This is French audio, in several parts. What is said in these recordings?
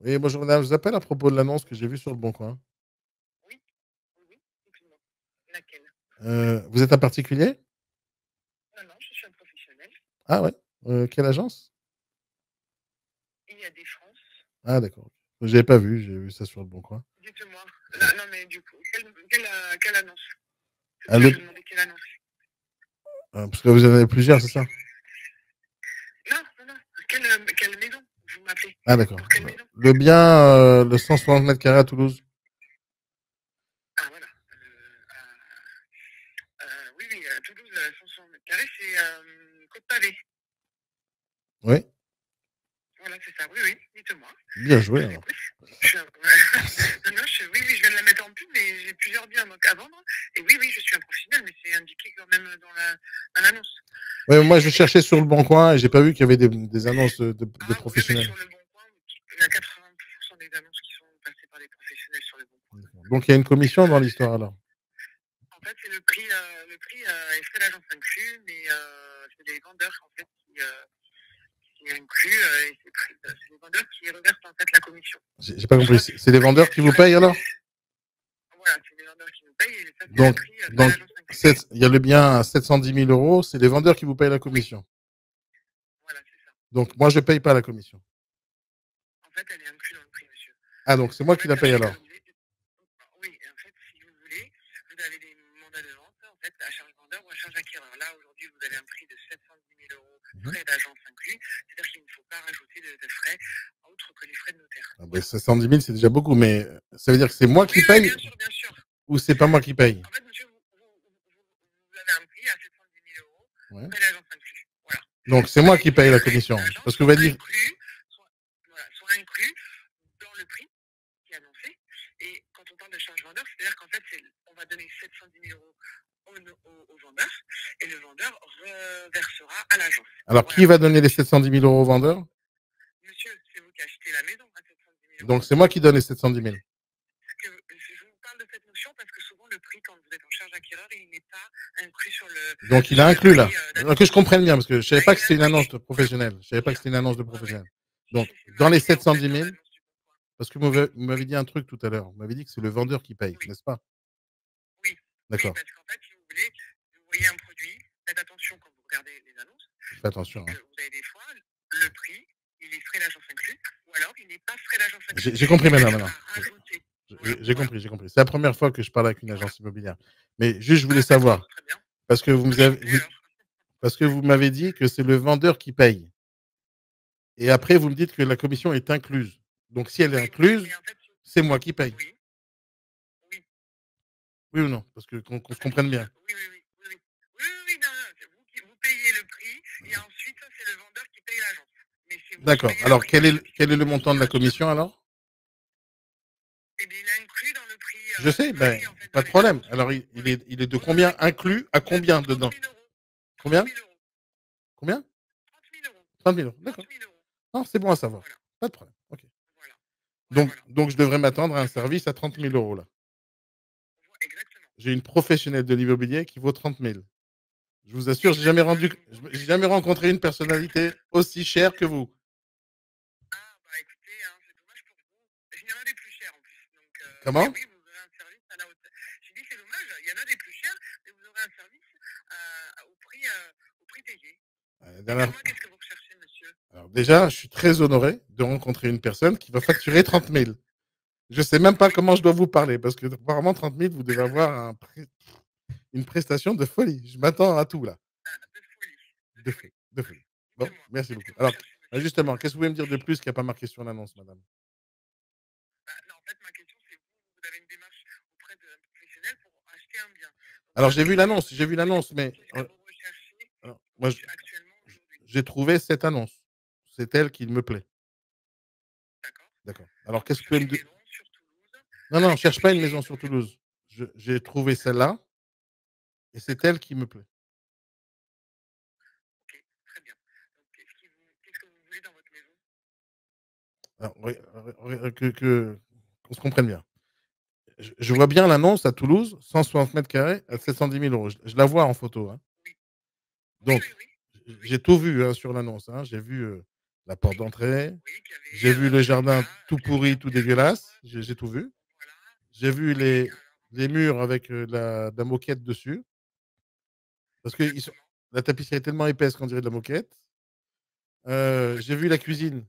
Oui, bonjour madame, je vous appelle à propos de l'annonce que j'ai vue sur Le Bon Coin. Oui, oui, oui, dites-moi. Laquelle? Vous êtes un particulier? Non, non, je suis un professionnel. Ah ouais? Quelle agence? Il y a des France. Ah d'accord. J'avais pas vu, j'ai vu ça sur Le Bon Coin. Dites-moi. Là, non, mais du coup, quelle annonce? C'est Ah, pour ça que je demandais quelle annonce. parce que vous en avez plusieurs, c'est ça? Non, non, non. Quelle maison vous m'appelez? Ah d'accord. Pour quelle maison? Le bien, le 160 mètres carrés à Toulouse. Ah, voilà. Oui, oui, à Toulouse, 160 mètres carrés, c'est Côte-Pavé. Oui, Voilà, c'est ça. Oui, oui, dites-moi. bien Je joué vous alors. écoute. Non, non, oui, oui, je viens de la mettre en pub, mais j'ai plusieurs biens donc, à vendre. Et oui, oui, je suis un professionnel, mais c'est indiqué quand même dans l'annonce. Ouais, moi je J'ai cherchais sur Le Bon Coin et j'ai pas vu qu'il y avait des annonces de Ah oui, mais professionnels. sur le Bon Coin, il y a 80% des annonces qui sont passées par des professionnels sur le Bon Coin. Donc il y a une commission dans l'histoire alors. En fait, c'est le prix est frais d'agence inclus, mais c'est les vendeurs en fait qui incluent et c'est les vendeurs qui reversent en fait la commission. J'ai pas En compris. soi, C'est les le prix vendeurs est qui vous frais. payent alors? Voilà, c'est les vendeurs qui nous payent et ça c'est le Donc, prix frais donc, d'agence inclus. il y a le bien à 710 000 euros, c'est les vendeurs qui vous payent la Oui, commission. voilà, c'est ça. Donc, moi, je ne paye pas la commission. En fait, elle est inclue dans le prix, monsieur. Ah, donc c'est En moi qui fait, la paye si vous alors. voulez, oui, en fait, si vous voulez, vous avez des mandats de vente, en fait, à charge vendeur ou à charge acquéreur. Là, aujourd'hui, vous avez un prix de 710 000 euros, Mhm. frais d'agence inclus, c'est-à-dire qu'il ne faut pas rajouter de frais autres que les frais de notaire. Ah ben, Voilà. 710 000, c'est déjà beaucoup, mais ça veut dire que c'est moi Oui, qui oui, paye bien sûr, bien sûr. ou c'est pas moi qui paye? En fait, monsieur, vous avez un prix à 710 000 euros, Ouais. frais d'agence inclus. Voilà. Donc, c'est moi qui Et paye les la frais commission. d'agence Parce que vous allez dire, voilà, sont inclus dans le prix qui est annoncé. Et quand on parle de charge vendeur, c'est-à-dire qu'en fait, on va donner 710 000 euros au vendeur et le vendeur reversera à l'agence. alors Voilà qui va comment ça donner les fonctionne. 710 000 euros au vendeur? Monsieur, c'est vous qui achetez la maison à 710 000 euros. Donc, c'est moi qui donne les 710 000. Je vous parle de cette notion parce que souvent le prix, quand vous êtes en charge acquéreur, il n'est pas inclus Donc, il a sur le inclus prix là. Que je d'annonce. comprenne bien, parce que je savais Ah, pas il que est c'était une inclus. annonce de Voilà. professionnel. Je savais pas que Voilà. c'était une annonce de Ouais, ouais. professionnel. Donc, C'est dans les marqué en fait 710 dans 000, l'annonce du bon coin. parce que Oui, vous m'avez dit un truc tout à l'heure. Vous m'avez dit que c'est le vendeur qui paye, oui. n'est-ce pas? Oui, oui, D'accord. parce qu'en fait, si vous voulez, vous voyez un produit, faites attention quand vous regardez les annonces, Je fais c'est attention, que hein. vous avez des fois, le prix, il est frais d'agence inclus, ou alors il n'est pas frais d'agence inclus. J'ai compris maintenant, C'est-à-dire maintenant. à rajouter. Voilà, J'ai voilà, compris, j'ai compris. C'est la première fois que je parle avec une voilà. agence immobilière. Mais juste, je voulais Ah, d'accord, savoir, très bien. parce que Enchanté alors. parce que vous m'avez dit que c'est le vendeur qui paye. Et après, vous me dites que la commission est incluse. Donc, si elle est Oui, oui, mais incluse, en fait, c'est moi qui paye. oui, oui. Oui ou non? Parce que qu'on En se fait, comprenne bien. oui, oui, oui, oui, oui. Oui, oui, oui, non, non, c'est vous qui vous payez le prix et ensuite c'est le vendeur qui paye l'agence. Mais c'est vous qui D'accord. payez le Alors, prix, monsieur. quel est le montant de la commission alors? Et bien, il est inclus dans le prix Je qui sais, ben, varie en fait pas dans de les problème. annonces. Alors, Oui, oui. il est de Vous aurez combien inclus à de combien 30 dedans? 000 euros. 30 Combien? 000 euros. Combien? 30 000 euros. 30 000 euros. 30 D'accord. 000 euros. Non, c'est bon à savoir. Voilà. Pas de problème. Ok. Voilà. Voilà, voilà. Donc, je devrais m'attendre à un service à 30 000 euros là. Exactement. J'ai une professionnelle de l'immobilier qui vaut 30 000. Je vous assure, Exactement. Je vous j'ai confirme. jamais rencontré une personnalité aussi chère que vous. Ah, bah écoutez, hein, c'est dommage pour vous. Il y en a des plus chers en plus. Donc, mais Comment? oui, vous aurez un service à la hauteur. J'ai dit, c'est dommage, il y en a des plus chers, mais vous aurez un service au prix payé. La Et dernière- dites-moi, qu'est-ce que vous recherchez, monsieur? Alors déjà, je suis très honoré de rencontrer une personne qui va facturer 30 000. Je sais même pas Oui. comment je dois vous parler parce que apparemment 30 000, vous devez avoir une prestation de folie. Je m'attends à tout là. Ah, de folie. De De folie. folie. De folie. Bon, Dites-moi, merci qu'est-ce que beaucoup. vous Alors, recherchez, monsieur? justement, qu'est-ce que vous pouvez me dire de plus qu'il n'y a pas marqué sur l'annonce, madame? Bah, non, en fait, ma question, c'est vous avez une démarche auprès d'un professionnel pour acheter un bien. Donc, Alors, ma question, j'ai vu l'annonce, mais qu'est-ce que vous recherchez alors, moi, actuellement aujourd'hui? j'ai trouvé cette annonce. C'est elle qui me plaît. D'accord? D'accord. Alors, Vous qu'est-ce que vous pouvez cherchez me une dire? maison sur Toulouse Non, non, je avec un cherche pas une budget maison de sur combien? Toulouse. J'ai trouvé celle-là et c'est D'accord? elle qui me plaît. Ok, très bien. Donc, qu'est-ce que vous voulez dans votre maison? Alors, qu'on se comprenne bien. Je Oui, vois bien l'annonce à Toulouse, 160 mètres carrés à oui, 710 000 euros. Je la vois en photo, hein. oui, oui, Donc, oui, oui, oui, oui. j'ai tout vu hein, sur l'annonce, hein. J'ai vu La porte d'entrée. oui, qui J'ai vu avait, le jardin voilà, tout qui avait pourri, un tout peu d'ombre, dégueulasse. J'ai tout vu. voilà. J'ai vu Oui, les alors, murs avec de la moquette dessus. Parce que exactement. la tapisserie est tellement épaisse qu'on dirait de la moquette. Ouais, J'ai vu la exactement. cuisine.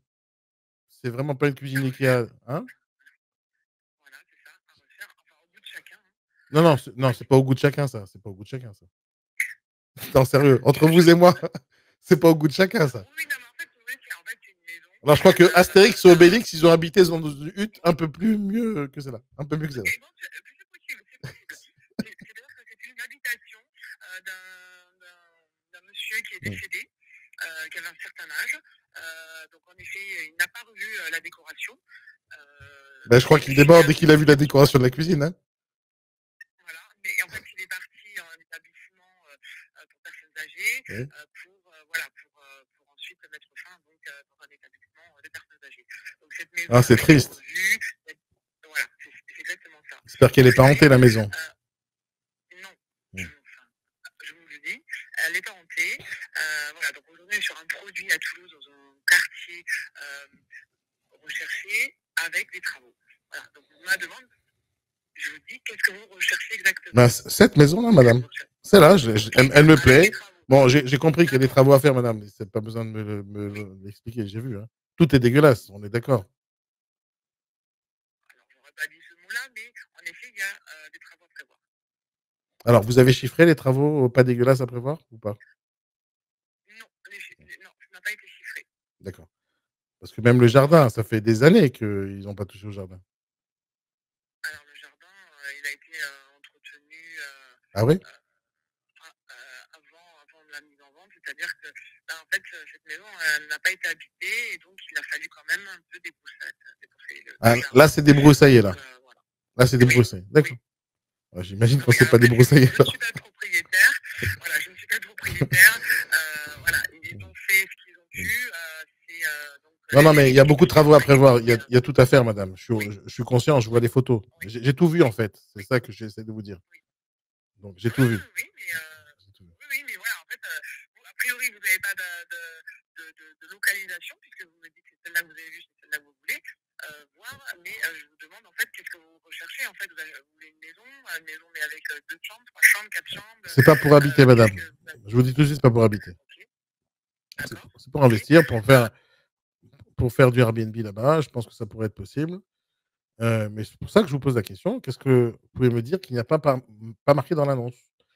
C'est vraiment pas une À cuisine refaire. Ikea. Hein? Voilà, c'est ça, à refaire. Enfin, au bout de chacun, hein. Non, non, On non, m'a c'est dit. pas au goût de chacun, ça. C'est pas au goût de chacun, ça. Non, sérieux. Entre Je vous et moi, pense. c'est pas au goût de chacun, ça. Oui, non, mais en fait, oui, c'est une maison Alors, je crois que Astérix et d'un. Obélix, ils ont habité dans une hutte un peu plus mieux que celle-là. Un peu mieux que celle-là. Et bon, c'est possible, c'est possible. C'est-à-dire que c'est une habitation d'un monsieur qui est Mm. décédé, qui avait un certain âge. Donc, en effet, il n'a pas revu la décoration. Ben, je crois Et qu'il puis, déborde dès qu'il a vu la décoration de la cuisine. Hein. voilà. Mais en fait, il est parti en établissement pour personnes âgées Oui. voilà, pour ensuite mettre fin donc, dans un établissement de personnes âgées. Donc cette maison Ah, n'a c'est pas été triste. revue. Voilà, c'est exactement ça. J'espère qu'elle Donc n'est pas hantée, c'est la maison. non, Mm. je vous le dis, elle n'est pas hantée. Voilà, donc aujourd'hui on est sur un produit à Toulouse dans un quartier recherché avec des travaux. Voilà, donc ma demande, je vous dis, qu'est-ce que vous recherchez exactement? Ben, cette maison-là, madame, celle-là, elle me plaît. Bon, j'ai compris qu'il y a des travaux à faire, madame. C'est pas besoin de l'expliquer, j'ai vu. Hein. Tout est dégueulasse, on est d'accord. Alors, j'aurais pas dit ce mot-là, mais en effet, il y a des travaux à prévoir. Alors, vous avez chiffré les travaux pas dégueulasses à prévoir ou pas? Non, non, ça n'a pas été chiffré. D'accord. Parce que même le jardin, ça fait des années qu'ils n'ont pas touché au jardin. Alors, le jardin, il a été entretenu Ah oui? avant la mise en vente, c'est-à-dire que, ben, en fait, cette maison, elle n'a pas été habitée, et donc il a fallu quand même un peu débroussailler Ah, le là, jardin. c'est débroussaillé, Donc, là. voilà. Là, c'est Oui, débroussaillé. D'accord. oui. Ouais, j'imagine qu'on Oui, s'est alors pas après, débroussaillé, je ne alors. suis pas le propriétaire. Voilà, je ne suis pas le propriétaire. Voilà, ils ont fait ce qu'ils ont pu. C'est donc Non, non, mais il y a l'équipe beaucoup de de travaux à travail prévoir. qui. Il y a tout à faire, madame. Oui, Je suis conscient, je vois les photos. oui, J'ai tout vu, en oui, fait. C'est oui, ça que j'essaie de vous dire. oui. Donc, j'ai Oui, tout vu. oui, mais, J'ai tout vu. oui, mais voilà, en fait, a priori, vous n'avez pas de localisation, puisque vous me dites que c'est celle-là que vous avez vue, c'est celle-là que vous voulez voir, mais je vous demande, en fait, qu'est-ce que vous recherchez? En fait, vous voulez une maison, mais avec 2 chambres, 3 chambres, 4 chambres, C'est pas pour habiter, qu'est-ce madame. que vous avez? Je vous dis tout de suite, c'est pas pour habiter. Ok, d'accord, C'est pour ok. investir, pour faire du Airbnb là-bas. Je pense que ça pourrait être possible. Mais c'est pour ça que je vous pose la question. Qu'est-ce que vous pouvez me dire qu'il n'y a pas marqué dans l'annonce?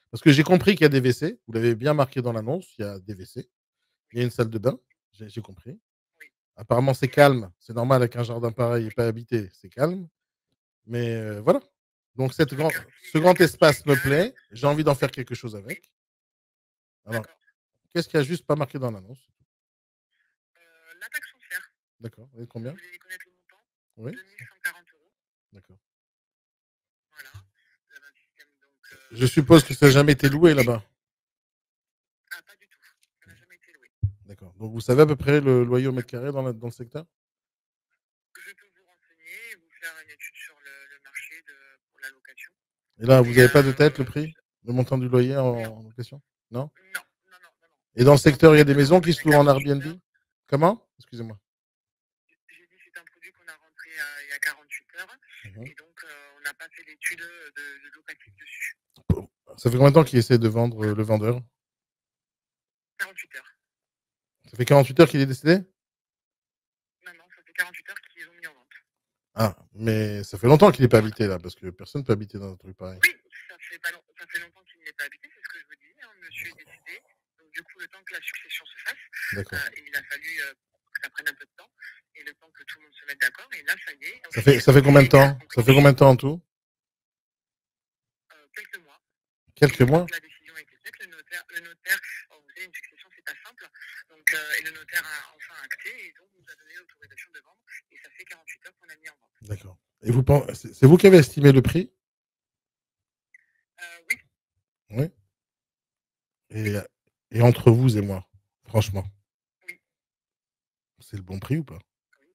Parce que j'ai compris qu'il y a des WC. Vous l'avez bien marqué dans l'annonce. Il y a des WC. Il y a une salle de bain. J'ai compris. Oui, Apparemment, c'est oui, calme. C'est normal avec un jardin pareil et oui. pas habité. C'est calme. Mais voilà. Donc, ce Le grand quartier est espace me calme. plaît. J'ai envie d'en faire quelque chose Oui, avec. Alors, d'accord. qu'est-ce qu'il n'y a juste pas marqué dans l'annonce? La taxe foncière, D'accord. Et vous combien? voulez connaître le montant? Oui. 2 140 €. D'accord. Voilà. Vous avez un système donc, Je de suppose que ça n'a bâche jamais été loué parquet. là-bas. Ah, pas du tout. Ça n'a jamais été loué. D'accord. Donc, vous savez à peu près le loyer au mètre carré dans le secteur? Je peux vous renseigner et vous faire une étude sur le marché pour la location. Et là, vous Mais n'avez pas de tête, le prix? Le montant du loyer non, en question? Non? non, non, non, non, non. Et dans le C'est un secteur, il y a produit des qu'on a maisons qui rentré il y se a louent en 48 Airbnb? heures. Comment? Excusez-moi. J'ai dit c'est un produit qu'on a rentré il y a 48 heures. Mhm. Et donc, on n'a pas fait d'étude de locatif dessus. Ça fait combien de temps qu'il essaie de vendre Voilà. le vendeur? 48 heures. Ça fait 48 heures qu'il est décédé? Non, non, ça fait 48 heures qu'ils ont mis en vente. Ah, mais ça fait longtemps qu'il n'est pas Voilà. habité là, parce que personne ne peut habiter dans un truc pareil. Oui, ça fait longtemps qu'il n'est pas habité, c'est ce que je vous dis. Hein, monsieur est décédé. Donc, du coup, le temps que la succession se fasse, D'accord. il a fallu que ça prenne un peu de temps. Et le temps que tout le monde se mette d'accord. Et là, ça y est, Ça fait combien de officiellement, temps? Ça fait combien de temps en tout? quelques mois. Et Quelques une fois mois? que la décision a été faite, le notaire, vous savez, une succession, c'est pas simple. Donc, et le notaire a enfin acté et donc nous a donné l'autorisation de vendre. Et ça fait 48 heures qu'on a mis en vente. D'accord. Et vous pensez, c'est vous qui avez estimé le prix? Oui, Oui. oui, Et, et entre vous et moi, franchement, oui, c'est le bon prix ou pas? oui.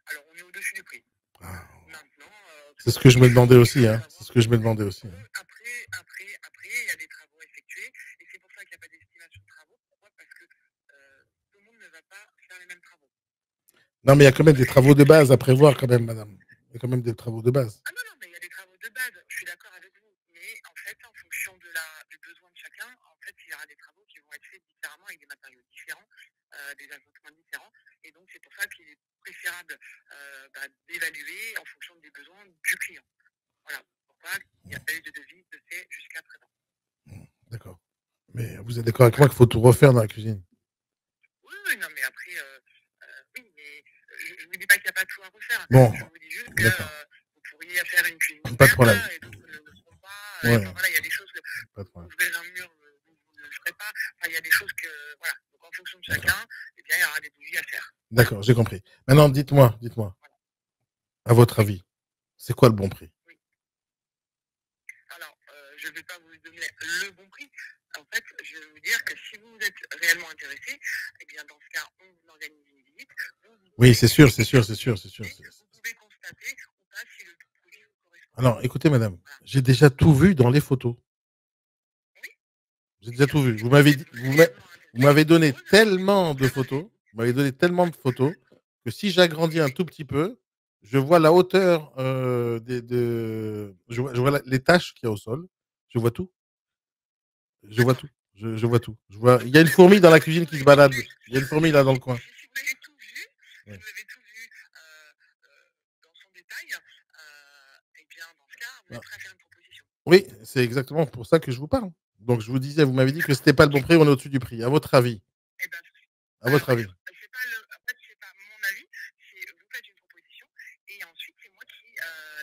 Alors, on est au-dessus du prix. Ah, Maintenant, c'est ce que je me demandais il aussi, faut hein. C'est savoir ce que je me demandais aussi. Hein. après, il y a des travaux effectués. Et c'est pour ça qu'il n'y a pas d'estimation de travaux. Pourquoi? Parce que tout le monde ne va pas faire les mêmes Non, mais il y a quand même des travaux de Et base à prévoir quand même, madame. Il y a quand même des travaux de base. ah non, non, mais il y a des travaux de base, je suis d'accord avec vous. Mais en fait, en fonction du besoin de chacun, en fait, il y aura des travaux qui vont être faits différemment avec des matériaux différents, des agencements différents. Et donc, c'est pour ça qu'il est préférable d'évaluer en fonction des besoins du client. Voilà pourquoi il n'y a pas eu de devis de fait jusqu'à présent. D'accord. Mais vous êtes d'accord avec moi Voilà. qu'il faut tout refaire dans la cuisine? Oui, oui, non, mais après, oui, mais je ne vous dis pas qu'il n'y a pas tout à refaire. Bon, Je vous dis juste que d'accord. vous pourriez faire une cuisine Pas de ouverte problème. et d'autres ne le feront pas. Ouais, Enfin, voilà, il y a des choses que pas de problème. ouvrir un mur, vous ne le ferez pas. Enfin, il y a des choses que, voilà. Donc, en fonction de D'accord. chacun, eh bien, il y aura des devis à faire. Voilà. D'accord, j'ai compris. Maintenant, dites-moi, Voilà. à votre Oui, avis, c'est quoi le bon prix? oui. Alors, je ne vais pas vous donner le bon prix. En fait, je vais vous dire que si vous êtes réellement intéressé, eh bien, dans ce cas, on vous organise une visite, vous Oui, voyez c'est sûr, c'est et sûr, c'est sûr, c'est sûr. vous pouvez constater ou pas si le produit vous correspond. Alors, écoutez, madame, Voilà. j'ai déjà tout vu dans les photos. Oui, J'ai eh déjà bien, tout vu. si vous êtes réellement Vous intéressé, m'avez donné vous avez rendez-vous tellement de très photos, rapide. vous m'avez donné tellement de photos que si j'agrandis un Oui, tout petit peu, je vois la hauteur je vois les taches qu'il y a au sol. Je vois tout. Je vois d'accord. tout. Je vois tout. Je vois. Donc, Il y a une fourmi dans la cuisine qui se balade. Il y a une fourmi là dans le si coin. vous avez tout vu, si Ouais. vous avez tout vu dans son détail, eh bien, dans ce cas, vous êtes Ah. prêt à faire une proposition. Oui, c'est exactement pour ça que je vous parle. Donc je vous disais, vous m'avez dit que D'accord, c'était pas le bon ok. prix, on est au-dessus du prix. À votre avis? Eh ben, À votre avis? c'est pas en fait, c'est pas mon avis, c'est vous faites une proposition et ensuite c'est moi qui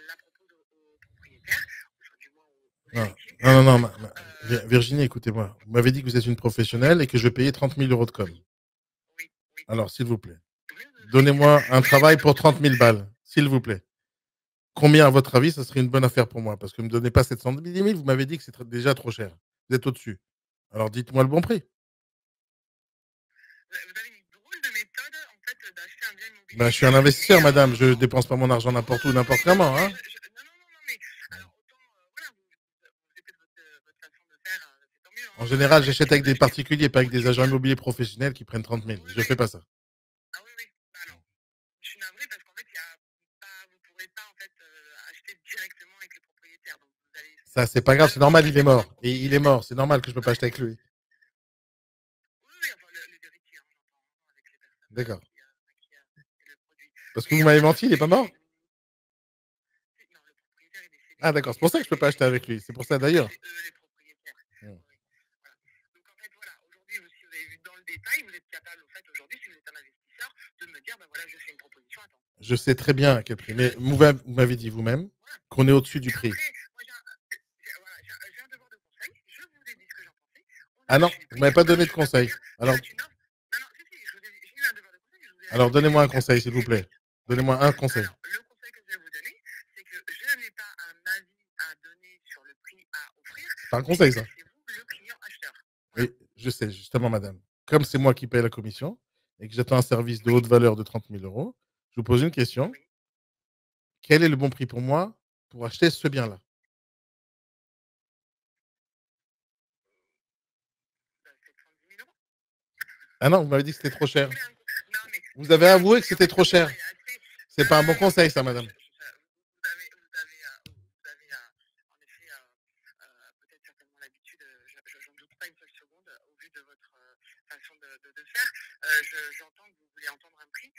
la propose au propriétaire, enfin du moins aux Non, héritiers, non, non, non, pour Virginie, écoutez-moi. Vous m'avez dit que vous êtes une professionnelle et que je vais payer 30 000 € de com. oui, oui, oui, Alors, s'il vous plaît, oui, oui, donnez-moi un oui, bah travail donc pour 30 000 balles, s'il vous plaît. Combien, à votre avis, ça serait une bonne affaire pour moi? Parce que ne me donnez pas 710 000, vous m'avez dit que c'est déjà trop cher. Vous êtes au-dessus. Alors, dites-moi le bon prix. vous avez une drôle de méthode en fait d'acheter un bien Ben, immobilier. je suis un Mais investisseur, madame. Je dépense pas mon argent oui, n'importe où, oui, n'importe oui, non, non, comment, mais hein. non, non, non, non, mais alors autant, voilà, c'est peut-être votre façon de faire, c'est tant mieux, En hein, général, mais j'achète si avec vous des achetez particuliers, pas avec des agents immobilier, immobiliers professionnels qui prennent 30 000. oui, Je oui, fais pas ça. ah oui, oui, bah alors, je suis navrée parce qu'en fait, il y a pas, vous ne pourrez pas en fait acheter directement avec le propriétaire, donc vous allez Ça, c'est pas grave, c'est devoir normal, il est passer par un mort. Et il est propriétaire. mort, c'est normal que je peux pas acheter avec lui. Oui, oui, enfin, les héritiers, hein, j'entends, hein, avec les personnes D'accord. qui a le produit. Parce que Mais vous en m'avez fait, menti, il est pas mort? non, le propriétaire est Ah, décédé. d'accord. C'est Et en pour ça que fait, je peux pas acheter avec lui. C'est pour ça, d'ailleurs. c'est eux les propriétaires. Hmm. Oui, voilà. Donc en fait, voilà, aujourd'hui, si vous avez vu dans le détail, vous êtes capable, en fait, aujourd'hui, si vous êtes un investisseur, de me dire, ben voilà, je fais une proposition, attends. Je sais très bien à quel prix. Mais vous m'avez dit vous-même Voilà. qu'on est au-dessus du Mais prix. après, moi, voilà, j'ai un devoir de conseil. Je vous ai dit ce que j'en pensais. On Ah non, négocie les vous prix. m'avez pas Voilà, donné de je ne vais pas conseil. dire, je Alors, fais une offre. Non, non, si, si, j'ai eu un devoir de conseil. Je vous ai alors acheté donnez-moi un un conseil, prix s'il vous réduit. plaît. Voilà. Donnez-moi un conseil. Alors, le conseil que je vais vous donner, c'est que je n'ai pas un avis à donner sur le prix à offrir, C'est pas un conseil, puisque ça. c'est vous le client acheteur. Voilà. Oui, je sais, justement, madame. Comme c'est moi qui paye la commission et que j'attends un service de Oui, haute valeur de 30 000 €, je vous pose une question. oui. Quel est le bon prix pour moi pour acheter ce bien-là? 710 000 euros. Ah non, vous m'avez dit que c'était trop Vous cher. voulez un Non, mais Vous vous avez voulez un avoué que conseil. En c'était fait, trop le cher. besoin est assez. C'est Non, pas un non, bon non, non. conseil, ça, madame. Vous avez en effet peut-être certainement l'habitude, j'en doute pas une seule seconde, au vu de votre façon de faire. J'entends que vous voulez entendre un prix,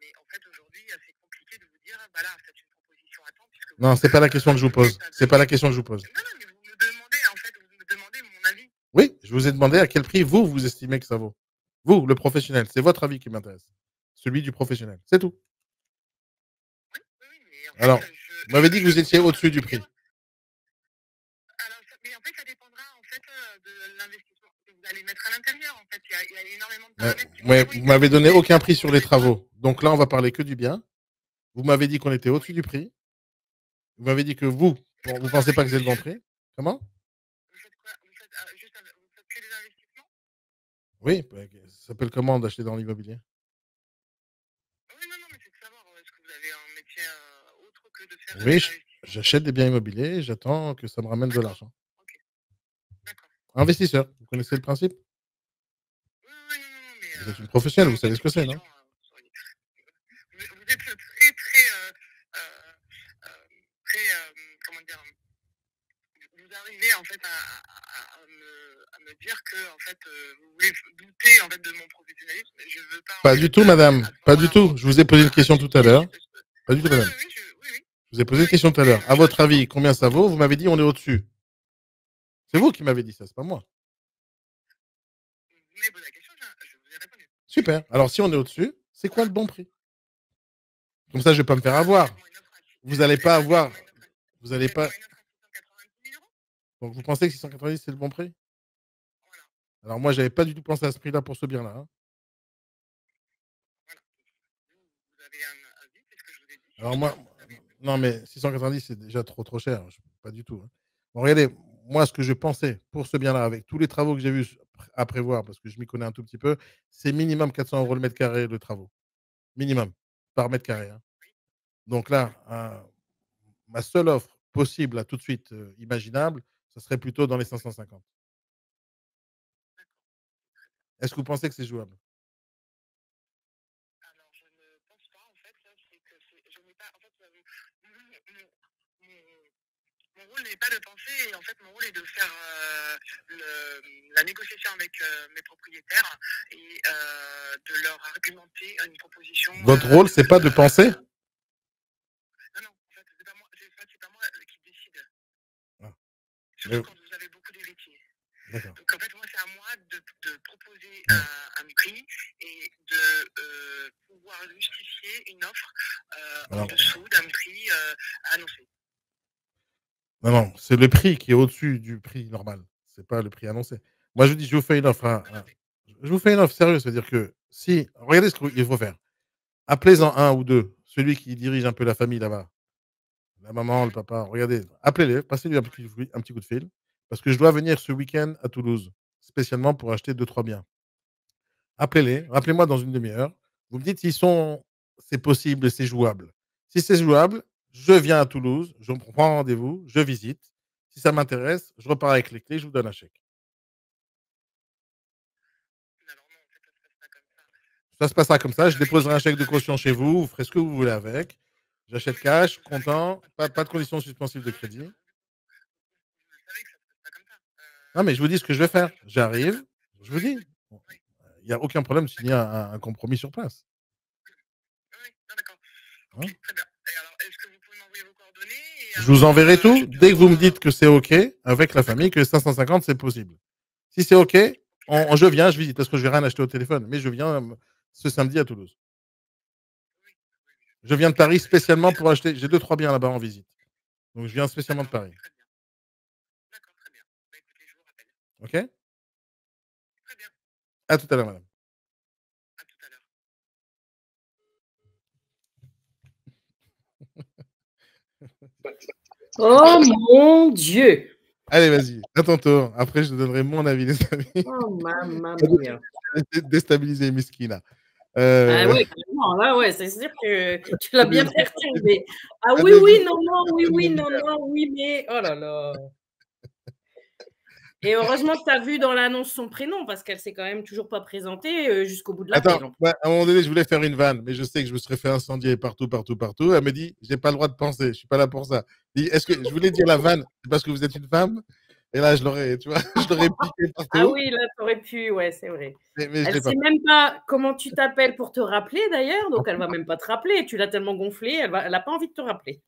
mais en fait, aujourd'hui, c'est compliqué de vous dire, bah là, faites une proposition à temps, puisque Non, vous, c'est pas la question que je vous vous pose. êtes à C'est pas la donner. question que je vous pose. Non, non, mais vous me demandez, en fait, vous me demandez mon avis. Oui, je vous ai demandé à quel prix vous, vous estimez que ça vaut. Vous, le professionnel, c'est votre avis qui m'intéresse. Celui du professionnel, c'est tout. Oui, oui, oui, mais en fait, Alors, vous m'avez dit que vous étiez pourrais pas au-dessus vous du dire. prix. Alors, mais en fait, ça dépendra en fait de l'investissement que vous allez mettre à l'intérieur. En fait, il y a énormément de Ouais, paramètres qui vont ouais, jouer. vous m'avez donné Mais aucun prix sur les en fait, moi, travaux. Donc là, on va parler que du bien. Vous m'avez dit qu'on était au-dessus oui. du prix. Vous m'avez dit que vous, Vous faites vous quoi pensez avec, pas que c'est le bon monsieur? prix. Comment? Vous faites quoi? Vous faites juste, vous faites que des investissements? Oui, bah, ça s'appelle comment d'acheter dans l'immobilier? Oui, non, non, mais c'est de savoir, est-ce que vous avez un métier autre que de faire Oui, des investissements? j'achète des biens immobiliers, j'attends que ça me ramène de D'accord. l'argent. Ok. D'accord. Investisseur, vous Ok. connaissez le principe? Oui, oui, non, non, non, mais Vous êtes une non, professionnelle, vous non, savez c'était ce que une c'est, question. non? en fait à me dire que en fait vous voulez douter en fait de mon professionnalisme. Je veux pas en Pas du fait tout, madame. à ce Pas du moment-là tout. Je vous ai posé une question tout à accepter. l'heure. Pas du tout, Oui, madame. oui, oui, oui, oui, Je vous ai oui, posé une oui. question tout à l'heure. À votre J'entends. avis, combien ça vaut? Vous m'avez dit on est au-dessus. C'est vous qui m'avez dit ça, c'est pas moi. Vous m'avez posé la question, je vous ai répondu. Super. Alors, si on est au-dessus, c'est quoi le bon prix? Comme ça, je vais pas me faire avoir. Faites-moi une offre à Vous allez pas avoir. faites-moi une offre Vous allez pas. faites-moi une offre à 690 000 euros. Donc, vous pensez que 690, c'est le bon prix? Voilà, Alors, moi, j'avais pas du tout pensé à ce prix-là pour ce bien-là, hein. voilà. Vous avez un avis, c'est ce que je vous ai dit. Alors, moi, Vous avez non, mais 690, c'est déjà trop cher. Pas du tout, hein. Bon, regardez, moi, ce que je pensais pour ce bien-là, avec tous les travaux que j'ai vus à prévoir, parce que je m'y connais un tout petit peu, c'est minimum 400 € le mètre carré de travaux. Minimum, par mètre oui, carré, hein. Donc là, ma seule offre possible, là, tout de suite, imaginable, ça serait plutôt dans les 550. Est-ce que vous pensez que c'est jouable? alors je ne pense pas en fait, c'est que je n'ai pas en fait mon rôle n'est pas de penser et en fait mon rôle est de faire la négociation avec mes propriétaires et de leur argumenter une proposition. Votre rôle, c'est pas de penser? Non, non, en fait, c'est pas moi qui décide. Ah, Surtout mais quand vous avez beaucoup d'héritiers. d'accord. Donc en fait, moi, c'est à moi de proposer un prix et de pouvoir justifier une offre en Alors, dessous d'un prix annoncé. non, non, c'est le prix qui est au-dessus du prix normal. C'est pas le prix annoncé. Moi, je vous dis, je vous fais une offre, Non, non, mais je vous fais une offre sérieuse. C'est-à-dire que si regardez ce qu'il faut faire. Appelez-en un ou 2, celui qui dirige un peu la famille là-bas, la maman, le papa, regardez, appelez-les, passez-lui un petit coup de fil, parce que je dois venir ce week-end à Toulouse, spécialement pour acheter deux trois biens. Appelez-les, rappelez-moi dans une demi-heure. Vous me dites si c'est possible et c'est jouable. Si c'est jouable, je viens à Toulouse, je prends rendez-vous, je visite. Si ça m'intéresse, je repars avec les clés, je vous donne un chèque. alors non, en fait, ça se passe pas comme ça. Ça se passera comme ça, je Oui, déposerai un chèque de caution chez vous, vous ferez ce que vous voulez avec. J'achète oui, non, mais cash, content, pas de conditions suspensives de crédit. vous savez que ça se passe pas comme ça. Non, mais je vous dis ce que je vais faire. J'arrive, je vous Oui, dis. Bon, oui, il y a aucun problème de signer d'accord. un compromis sur place, Oui, non, d'accord. hein. Ok, très bien. Et alors, est-ce que vous pouvez m'envoyer vos coordonnées et Je vous enverrai je tout te dès que vous me vois. dites que c'est OK avec la famille, D'accord. que 550, c'est possible. Si c'est OK, Ok, très bien. je viens, je visite parce que je vais rien acheter au téléphone, mais je viens ce samedi à Toulouse. Oui, Je viens de super. Paris spécialement Et pour acheter. J'ai deux, trois biens là-bas en visite. Donc, je viens spécialement de d'accord, Paris. très bien. D'accord, très bien. Bah, écoutez, je vous rappelle. OK? Très bien. À tout à l'heure, madame. À tout à l'heure. Oh mon Dieu! Allez, vas-y, à ton tour. Après, je te donnerai mon avis, les amis. Oh mamma mia! Déstabiliser Miskina. Ah ouais, carrément, là, ouais, c'est sûr que tu l'as bien perturbé. Ah à oui, deux oui, jours non, non, oui, de oui, mon non, hiver. non, oui, mais oh là là! Et heureusement que tu as vu dans l'annonce son prénom parce qu'elle s'est quand même toujours pas présentée, jusqu'au bout de Attends, l'appel en plus. ouais, à un moment donné, je voulais faire une vanne, mais je sais que je me serais fait incendier partout, partout, partout. Elle me dit: «J'ai pas le droit de penser, je suis pas là pour ça». Dit: «Est-ce que» je voulais dire la vanne: «C'est parce que vous êtes une femme?» Et là, je l'aurais, tu vois? Je l'aurais piqué Ah partout, oui, là, tu aurais pu, ouais, c'est vrai. mais je Elle l'ai pas sait fait. même pas comment tu t'appelles pour te rappeler d'ailleurs, donc elle va même pas te rappeler. Tu l'as tellement gonflée, elle a pas envie de te rappeler.